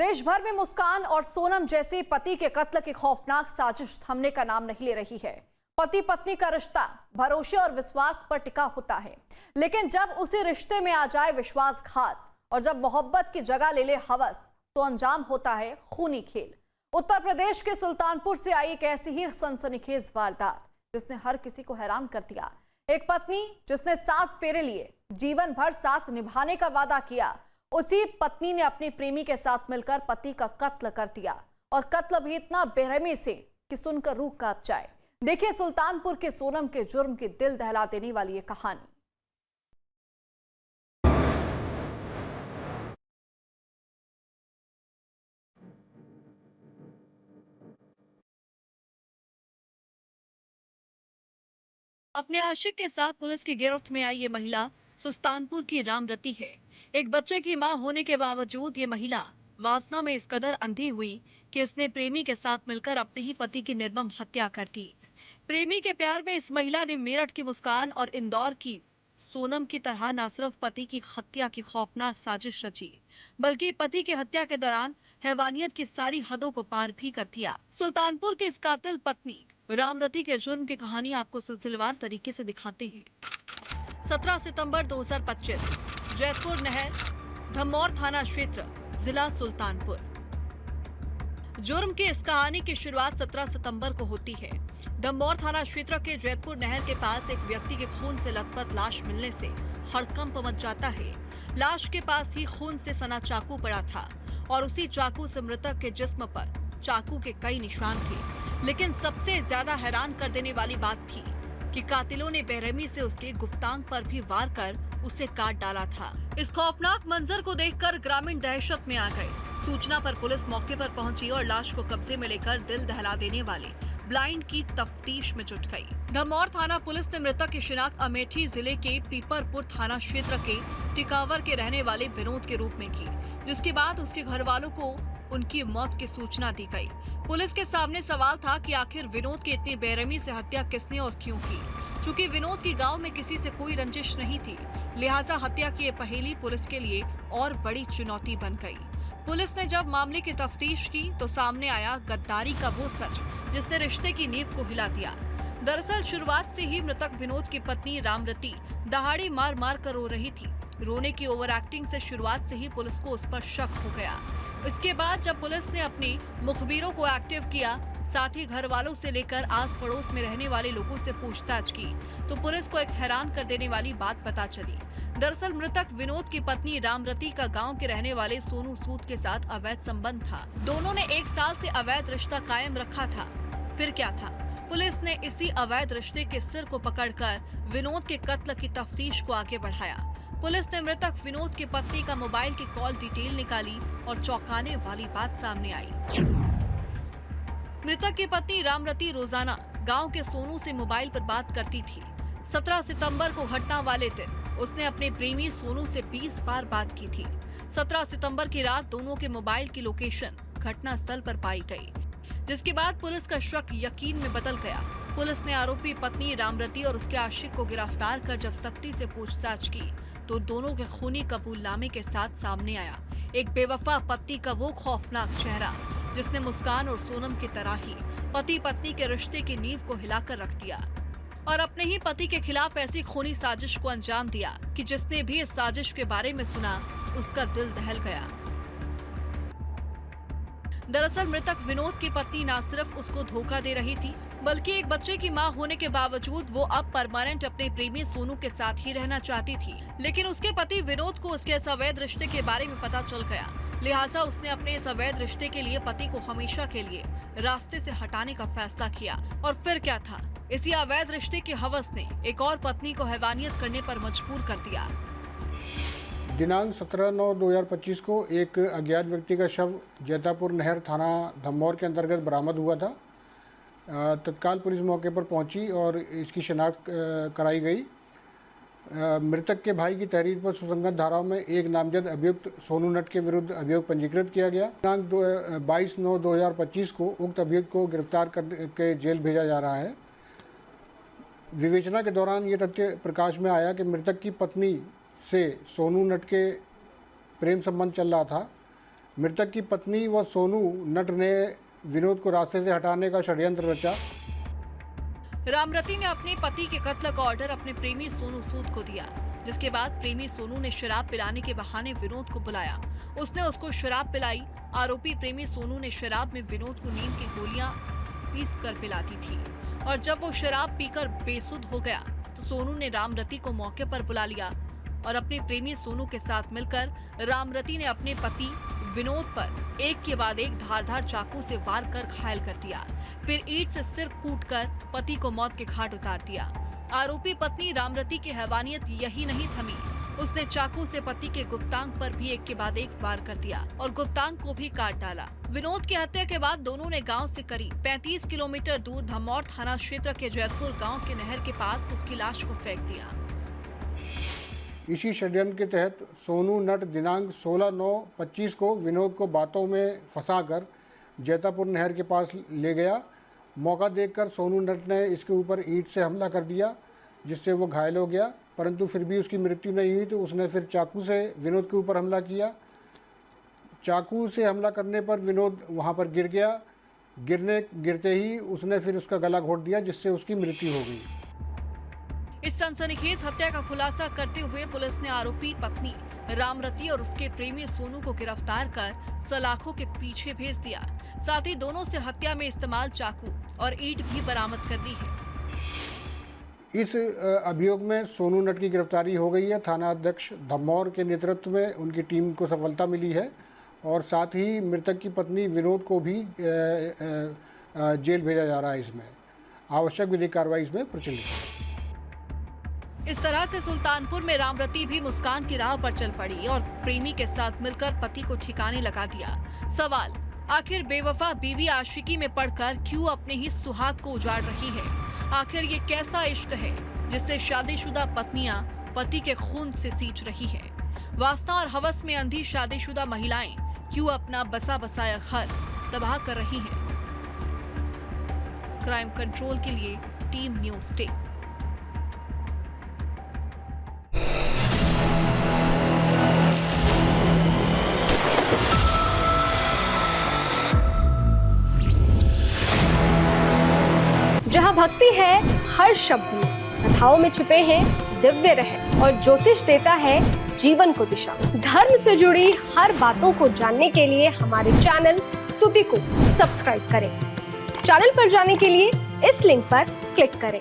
देश भर में मुस्कान और सोनम जैसे पति के कत्ल की खौफनाक साजिश थमने का नाम नहीं ले रही है। पति पत्नी का रिश्ता भरोसे और विश्वास पर टिका होता है, लेकिन जब उसी रिश्ते में आ जाए विश्वासघात और जब मोहब्बत की जगह ले ले हवस, तो अंजाम होता है खूनी खेल। उत्तर प्रदेश के सुल्तानपुर से आई एक ऐसी ही सनसनीखेज वारदात जिसने हर किसी को हैरान कर दिया। एक पत्नी जिसने 7 फेरे लिए, जीवन भर साथ निभाने का वादा किया, उसी पत्नी ने अपने प्रेमी के साथ मिलकर पति का कत्ल कर दिया, और कत्ल भी इतना बेरहमी से कि सुनकर रूह कांप जाए। देखिए सुल्तानपुर के सोनम के जुर्म की दिल दहला देने वाली ये कहानी। अपने आशिक के साथ पुलिस की गिरफ्त में आई ये महिला सुल्तानपुर की रामरती है। एक बच्चे की मां होने के बावजूद ये महिला वासना में इस कदर अंधी हुई कि उसने प्रेमी के साथ मिलकर अपने ही पति की निर्मम हत्या कर दी। प्रेमी के प्यार में इस महिला ने मेरठ की मुस्कान और इंदौर की सोनम की तरह न सिर्फ पति की हत्या की खौफनाक साजिश रची, बल्कि पति की हत्या के दौरान हैवानियत की सारी हदों को पार भी कर दिया। सुल्तानपुर की इस कातिल पत्नी रामरती के जुर्म की कहानी आपको सिलसिलेवार तरीके से दिखाते हैं। 17 सितंबर 2025, जयपुर नहर, धमौर थाना क्षेत्र, जिला सुल्तानपुर। जुर्म की इस कहानी की शुरुआत 17 सितंबर को होती है। धमौर थाना क्षेत्र के जयपुर नहर के पास एक व्यक्ति के खून से लथपथ लाश मिलने से हड़कंप मच जाता है। लाश के पास ही खून से सना चाकू पड़ा था और उसी चाकू से मृतक के जिस्म पर चाकू के कई निशान थे। लेकिन सबसे ज्यादा हैरान कर देने वाली बात थी कि कातिलों ने बेरहमी से उसके गुप्तांग पर भी वार कर उसे काट डाला था। इस खौफनाक मंजर को देखकर ग्रामीण दहशत में आ गए। सूचना पर पुलिस मौके पर पहुंची और लाश को कब्जे में लेकर दिल दहला देने वाले ब्लाइंड की तफ्तीश में जुट गई। धमौर थाना पुलिस ने मृतक की शिनाख्त अमेठी जिले के पीपरपुर थाना क्षेत्र के टिकावर के रहने वाले विनोद के रूप में की, जिसके बाद उसके घर वालों को उनकी मौत की सूचना दी गई। पुलिस के सामने सवाल था कि आखिर विनोद की इतनी बेरहमी से हत्या किसने और क्यों की। चूंकि विनोद की गांव में किसी से कोई रंजिश नहीं थी, लिहाजा हत्या की ये पहेली पुलिस के लिए और बड़ी चुनौती बन गई। पुलिस ने जब मामले की तफ्तीश की तो सामने आया गद्दारी का वो सच जिसने रिश्ते की नींव को हिला दिया। दरअसल शुरुआत से ही मृतक विनोद की पत्नी रामरती दहाड़ी मार मार कर रो रही थी। रोने की ओवर एक्टिंग से शुरुआत से ही पुलिस को उस पर शक हो गया। इसके बाद जब पुलिस ने अपने मुखबिरों को एक्टिव किया, साथ ही घर वालों से लेकर आस पड़ोस में रहने वाले लोगों से पूछताछ की, तो पुलिस को एक हैरान कर देने वाली बात पता चली। दरअसल मृतक विनोद की पत्नी रामरती का गांव के रहने वाले सोनू सूद के साथ अवैध संबंध था। दोनों ने 1 साल से अवैध रिश्ता कायम रखा था। फिर क्या था? पुलिस ने इसी अवैध रिश्ते के सिर को पकड़कर विनोद के कत्ल की तफ्तीश को आगे बढ़ाया। पुलिस ने मृतक विनोद की पत्नी का मोबाइल की कॉल डिटेल निकाली और चौंकाने वाली बात सामने आई। मृतक की पत्नी रामरती रोजाना गांव के सोनू से मोबाइल पर बात करती थी। 17 सितंबर को घटना वाले दिन उसने अपने प्रेमी सोनू से 20 बार बात की थी। 17 सितंबर की रात दोनों के मोबाइल की लोकेशन घटना स्थल पर पाई गई, जिसके बाद पुलिस का शक यकीन में बदल गया। पुलिस ने आरोपी पत्नी रामरती और उसके आशिक को गिरफ्तार कर जब सख्ती से पूछताछ की तो दोनों के खूनी कबूलनामे के साथ सामने आया एक बेवफा पति का वो खौफनाक चेहरा जिसने मुस्कान और सोनम की तरह ही पति पत्नी के रिश्ते की नींव को हिलाकर रख दिया और अपने ही पति के खिलाफ ऐसी खूनी साजिश को अंजाम दिया कि जिसने भी इस साजिश के बारे में सुना उसका दिल दहल गया। दरअसल मृतक विनोद की पत्नी न सिर्फ उसको धोखा दे रही थी, बल्कि एक बच्चे की मां होने के बावजूद वो अब परमानेंट अपने प्रेमी सोनू के साथ ही रहना चाहती थी। लेकिन उसके पति विनोद को उसके इस अवैध रिश्ते के बारे में पता चल गया, लिहाजा उसने अपने इस अवैध रिश्ते के लिए पति को हमेशा के लिए रास्ते से हटाने का फैसला किया। और फिर क्या था, इसी अवैध रिश्ते की हवस ने एक और पत्नी को हैवानियत करने पर मजबूर कर दिया। दिनांक 17/9/2025 को एक अज्ञात व्यक्ति का शव जैतापुर नहर थाना धमौर के अंतर्गत बरामद हुआ था। तत्काल पुलिस मौके पर पहुंची और इसकी शिनाख्त कराई गई। मृतक के भाई की तहरीर पर सुसंगत धाराओं में एक नामजद अभियुक्त सोनू नट के विरुद्ध अभियोग पंजीकृत किया गया। दिनांक 22/9/2025 को उक्त अभियुक्त को गिरफ्तार करके जेल भेजा जा रहा है। विवेचना के दौरान ये तथ्य प्रकाश में आया कि मृतक की पत्नी से सोनू नट के प्रेम संबंध चल रहा था। मृतक की पत्नी व सोनू नट ने विनोद को रास्ते से हटाने का षड्यंत्र रचा। रामरती ने अपने पति के कत्ल का ऑर्डर अपने प्रेमी सोनू सूद को दिया, जिसके बाद प्रेमी सोनू ने शराब पिलाने के बहाने विनोद को बुलाया। उसने उसको शराब पिलाई। आरोपी प्रेमी सोनू ने शराब में विनोद को नींद की गोलियां पीस कर पिलाती थी और जब वो शराब पीकर बेसुध हो गया तो सोनू ने रामरती को मौके पर बुला लिया और अपने प्रेमी सोनू के साथ मिलकर रामरती ने अपने पति विनोद पर एक के बाद एक धारदार चाकू से वार कर घायल कर दिया। फिर ईंट से सिर कूटकर पति को मौत के घाट उतार दिया। आरोपी पत्नी रामरती की हैवानियत यही नहीं थमी, उसने चाकू से पति के गुप्तांग पर भी एक के बाद एक वार कर दिया और गुप्तांग को भी काट डाला। विनोद की हत्या के बाद दोनों ने गांव से करीब 35 किलोमीटर दूर धमौर थाना क्षेत्र के जैतपुर गांव के नहर के पास उसकी लाश को फेंक दिया। इसी षड्यंत्र के तहत सोनू नट दिनांक 16/9/25 को विनोद को बातों में फंसाकर जैतापुर नहर के पास ले गया। मौका देखकर सोनू नट ने इसके ऊपर ईंट से हमला कर दिया, जिससे वो घायल हो गया, परंतु फिर भी उसकी मृत्यु नहीं हुई तो उसने फिर चाकू से विनोद के ऊपर हमला किया। चाकू से हमला करने पर विनोद वहाँ पर गिर गया। गिरते ही उसने फिर उसका गला घोट दिया, जिससे उसकी मृत्यु हो गई। इस सनसनीखेज हत्या का खुलासा करते हुए पुलिस ने आरोपी पत्नी रामरती और उसके प्रेमी सोनू को गिरफ्तार कर सलाखों के पीछे भेज दिया। साथ ही दोनों से हत्या में इस्तेमाल चाकू और ईंट भी बरामद कर ली है। इस अभियोग में सोनू नट की गिरफ्तारी हो गई है। थाना अध्यक्ष धमौर के नेतृत्व में उनकी टीम को सफलता मिली है और साथ ही मृतक की पत्नी विनोद को भी जेल भेजा जा रहा है। इसमें आवश्यक विधिक कार्रवाई इसमें प्रचलित है। इस तरह से सुल्तानपुर में रामरती भी मुस्कान की राह पर चल पड़ी और प्रेमी के साथ मिलकर पति को ठिकाने लगा दिया। सवाल, आखिर बेवफा बीवी आशिकी में पड़कर क्यों अपने ही सुहाग को उजाड़ रही है? आखिर ये कैसा इश्क है जिससे शादीशुदा पत्नियां पति के खून से सींच रही है? वासना और हवस में अंधी शादीशुदा महिलाएं क्यों अपना बसा बसाया घर तबाह कर रही हैं? क्राइम कंट्रोल के लिए टीम न्यूज़ टेक। जहाँ भक्ति है हर शब्द में, कथाओं में छुपे हैं दिव्य रहस्य और ज्योतिष देता है जीवन को दिशा। धर्म से जुड़ी हर बातों को जानने के लिए हमारे चैनल स्तुति को सब्सक्राइब करें। चैनल पर जाने के लिए इस लिंक पर क्लिक करें।